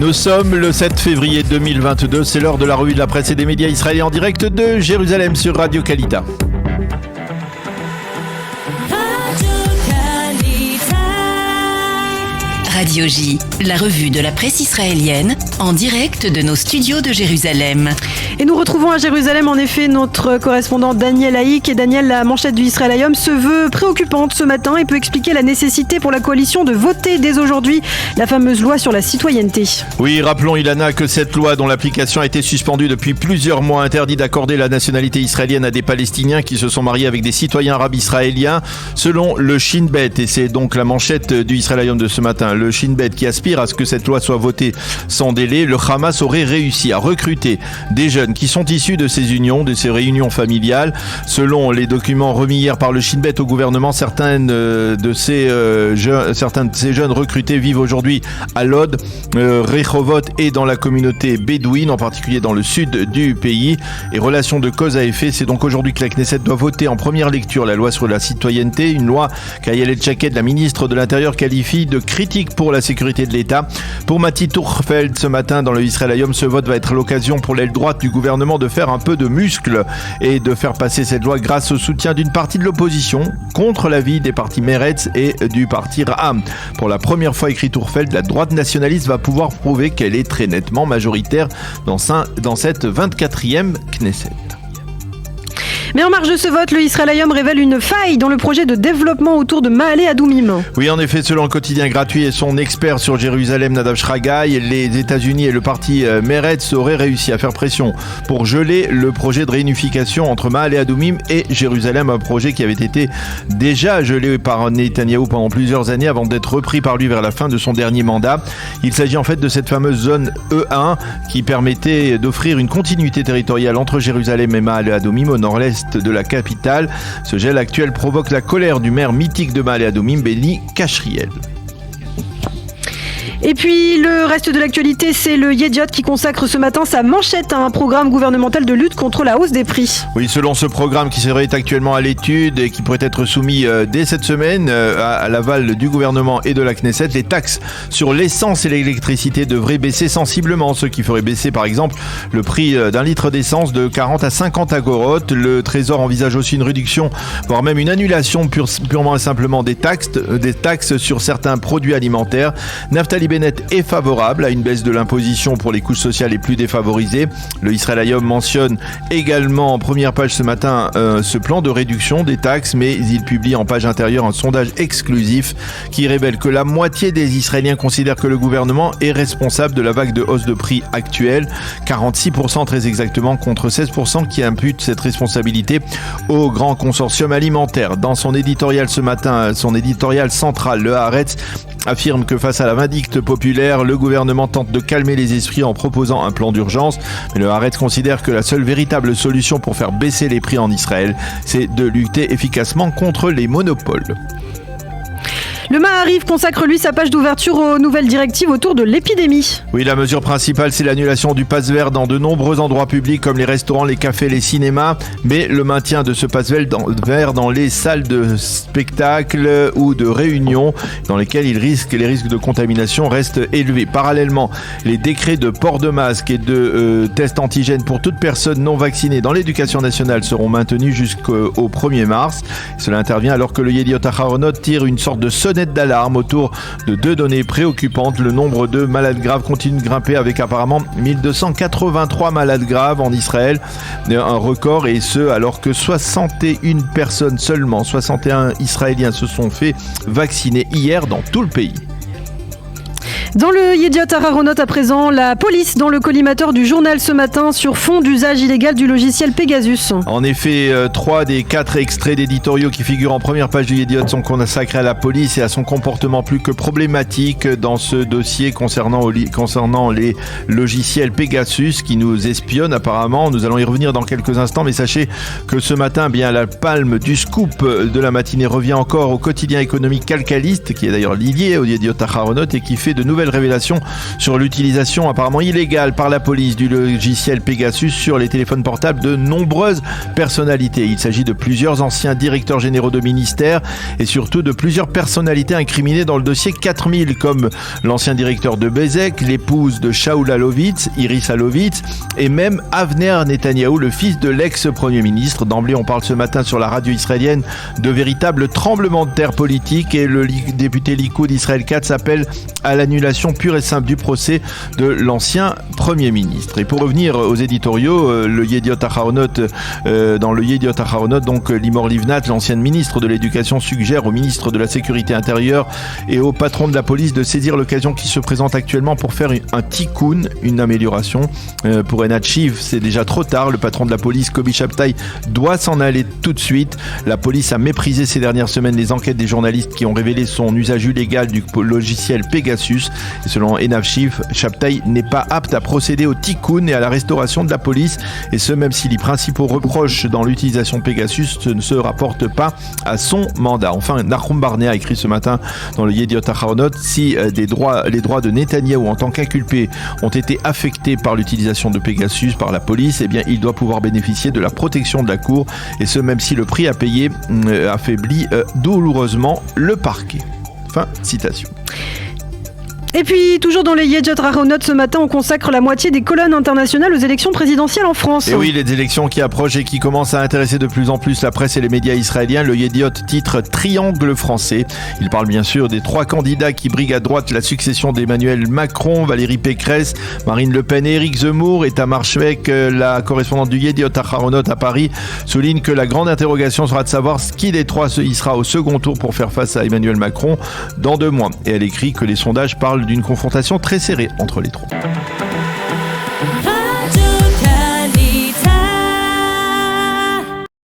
Nous sommes le 7 février 2022, c'est l'heure de la revue de la presse et des médias israéliens en direct de Jérusalem sur Radio Kalita. Radio J, la revue de la presse israélienne, en direct de nos studios de Jérusalem. Et nous retrouvons à Jérusalem en effet notre correspondant Daniel Haïk. Et Daniel, la manchette du Israël Hayom se veut préoccupante ce matin et peut expliquer la nécessité pour la coalition de voter dès aujourd'hui la fameuse loi sur la citoyenneté. Oui, rappelons Ilana que cette loi dont l'application a été suspendue depuis plusieurs mois interdit d'accorder la nationalité israélienne à des Palestiniens qui se sont mariés avec des citoyens arabes israéliens selon le Shin Bet. Et c'est donc la manchette du Israël Hayom de ce matin. Le Shin Bet qui aspire à ce que cette loi soit votée sans délai. Le Hamas aurait réussi à recruter des jeunes qui sont issus de ces unions, de ces réunions familiales. Selon les documents remis hier par le Shin Bet au gouvernement, certains de ces jeunes recrutés vivent aujourd'hui à Lod, Rehovot et dans la communauté bédouine, en particulier dans le sud du pays. Et relation de cause à effet, c'est donc aujourd'hui que la Knesset doit voter en première lecture la loi sur la citoyenneté, une loi qu'Ayelet Shaked, la ministre de l'Intérieur, qualifie de critique pour la sécurité de l'État. Pour Mati Tourfeld, ce matin dans le Israël Hayom, ce vote va être l'occasion pour l'aile droite du gouvernement de faire un peu de muscle et de faire passer cette loi grâce au soutien d'une partie de l'opposition contre l'avis des partis Meretz et du parti Ra'am. Pour la première fois, écrit Tourfeld, la droite nationaliste va pouvoir prouver qu'elle est très nettement majoritaire dans cette 24e Knesset. Mais en marge de ce vote, le Israël Hayom révèle une faille dans le projet de développement autour de Ma'ale Adoumim. Oui, en effet, selon le quotidien gratuit et son expert sur Jérusalem, Nadav Shragai, les États-Unis et le parti Meretz auraient réussi à faire pression pour geler le projet de réunification entre Ma'ale Adoumim et Jérusalem, un projet qui avait été déjà gelé par Netanyahou pendant plusieurs années avant d'être repris par lui vers la fin de son dernier mandat. Il s'agit en fait de cette fameuse zone E1 qui permettait d'offrir une continuité territoriale entre Jérusalem et Ma'ale Adoumim au nord-est de la capitale. Ce gel actuel provoque la colère du maire mythique de Ma'ale Adoumim, Benny Kashriel. Et puis le reste de l'actualité, c'est le Yediot qui consacre ce matin sa manchette à un programme gouvernemental de lutte contre la hausse des prix. Oui, selon ce programme qui serait actuellement à l'étude et qui pourrait être soumis dès cette semaine à l'aval du gouvernement et de la Knesset, les taxes sur l'essence et l'électricité devraient baisser sensiblement, ce qui ferait baisser par exemple le prix d'un litre d'essence de 40 à 50 agorotes. Le Trésor envisage aussi une réduction, voire même une annulation purement et simplement des taxes sur certains produits alimentaires. Naftali Bennett est favorable à une baisse de l'imposition pour les couches sociales les plus défavorisées. Le Israël Hayom mentionne également en première page ce matin ce plan de réduction des taxes, mais il publie en page intérieure un sondage exclusif qui révèle que la moitié des Israéliens considèrent que le gouvernement est responsable de la vague de hausse de prix actuelle, 46% très exactement contre 16% qui imputent cette responsabilité au grand consortium alimentaire. Dans son éditorial ce matin, son éditorial central, le Haaretz affirme que face à la vindicte populaire, le gouvernement tente de calmer les esprits en proposant un plan d'urgence. Mais le Haaretz considère que la seule véritable solution pour faire baisser les prix en Israël, c'est de lutter efficacement contre les monopoles. Le Maariv consacre lui sa page d'ouverture aux nouvelles directives autour de l'épidémie. Oui, la mesure principale, c'est l'annulation du pass vert dans de nombreux endroits publics comme les restaurants, les cafés, les cinémas, mais le maintien de ce pass vert dans les salles de spectacle ou de réunion dans lesquelles les risques de contamination restent élevés. Parallèlement, les décrets de port de masque et de tests antigènes pour toute personne non vaccinée dans l'éducation nationale seront maintenus jusqu'au 1er mars. Cela intervient alors que le Yediot Aharonot tire une sorte de sonnette d'alarme autour de deux données préoccupantes. Le nombre de malades graves continue de grimper avec apparemment 1283 malades graves en Israël, un record, et ce alors que 61 personnes seulement, 61 Israéliens se sont fait vacciner hier dans tout le pays. Dans le Yediot Aharonot à présent, la police dans le collimateur du journal ce matin sur fond d'usage illégal du logiciel Pegasus. En effet, 3 des 4 extraits d'éditoriaux qui figurent en première page du Yediot sont consacrés à la police et à son comportement plus que problématique dans ce dossier concernant les logiciels Pegasus qui nous espionnent apparemment. Nous allons y revenir dans quelques instants, mais sachez que ce matin, bien la palme du scoop de la matinée revient encore au quotidien économique Calcaliste, qui est d'ailleurs lié au Yediot Aharonot et qui fait de nouvelles nouvelles révélations sur l'utilisation apparemment illégale par la police du logiciel Pegasus sur les téléphones portables de nombreuses personnalités. Il s'agit de plusieurs anciens directeurs généraux de ministères et surtout de plusieurs personnalités incriminées dans le dossier 4000, comme l'ancien directeur de Bezek, l'épouse de Shaul Alovitz, Iris Alovitz, et même Avner Netanyahou, le fils de l'ex-premier ministre. D'emblée, on parle ce matin sur la radio israélienne de véritables tremblements de terre politique, et le député Likoud Israël Katz appelle à l'annulation pure et simple du procès de l'ancien premier ministre. Et pour revenir aux éditoriaux, le Yediot Aharonot, dans le Yediot Aharonot, donc Limor Livnat, l'ancienne ministre de l'Éducation, suggère au ministre de la Sécurité intérieure et au patron de la police de saisir l'occasion qui se présente actuellement pour faire un tikkun, une amélioration. Pour Einat Shiv, c'est déjà trop tard. Le patron de la police, Kobi Shabtai, doit s'en aller tout de suite. La police a méprisé ces dernières semaines les enquêtes des journalistes qui ont révélé son usage illégal du logiciel Pegasus. Et selon Einat Shiv, Shabtai n'est pas apte à procéder au tikkun et à la restauration de la police, et ce même si les principaux reproches dans l'utilisation de Pegasus ne se rapportent pas à son mandat. Enfin, Nahum Barnea a écrit ce matin dans le Yediot Aharonot: si les droits de Netanyahou en tant qu'inculpé ont été affectés par l'utilisation de Pegasus par la police, eh bien il doit pouvoir bénéficier de la protection de la cour, et ce même si le prix à payer affaiblit douloureusement le parquet. Fin citation. Et puis, toujours dans les Yediot Aharonot, ce matin, on consacre la moitié des colonnes internationales aux élections présidentielles en France. Et oui, les élections qui approchent et qui commencent à intéresser de plus en plus la presse et les médias israéliens. Le Yediot titre Triangle français. Il parle bien sûr des 3 candidats qui briguent à droite la succession d'Emmanuel Macron, Valérie Pécresse, Marine Le Pen et Éric Zemmour. Et Tamar Shvek, la correspondante du Yediot Aharonot à Paris, souligne que la grande interrogation sera de savoir qui des 3 y sera au second tour pour faire face à Emmanuel Macron dans 2 mois. Et elle écrit que les sondages parlent d'une confrontation très serrée entre les 3.